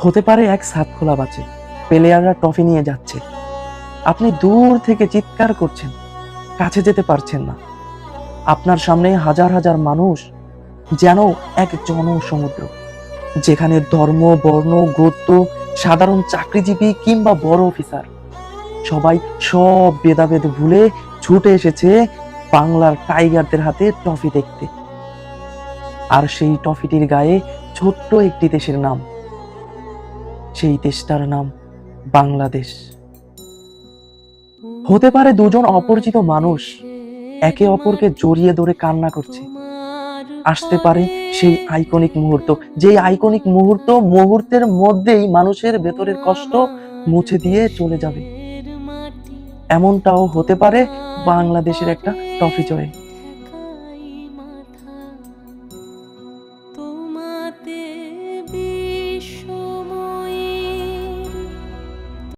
হতে পারে এক ছাদ খোলা বাচে, প্লেয়াররা ট্রফি নিয়ে যাচ্ছে, আপনি দূর থেকে চিৎকার করছেন, কাছে যেতে পারছেন না। আপনার সামনে হাজার হাজার মানুষ, যেন এক জনসমুদ্র, যেখানে ধর্ম, বর্ণ, গোত্র, সাধারণ চাকরিজীবী কিংবা বড় অফিসার, সবাই সব ভেদাভেদ ভুলে ছুটে এসেছে বাংলার টাইগারদের হাতে ট্রফি দেখতে। আর সেই ট্রফিটির গায়ে ছোট্ট একটি দেশের নাম, সেই দেশটার নাম বাংলাদেশ। হতে পারে দুজন অপরিচিত মানুষ একে অপরকে জড়িয়ে ধরে কান্না করছে। আসতে পারে সেই আইকনিক মুহূর্ত, যেই আইকনিক মুহূর্তের মধ্যেই মানুষের ভেতরের কষ্ট মুছে দিয়ে চলে যাবে। এমনটাও হতে পারে বাংলাদেশের একটা ট্রফি জয়ে।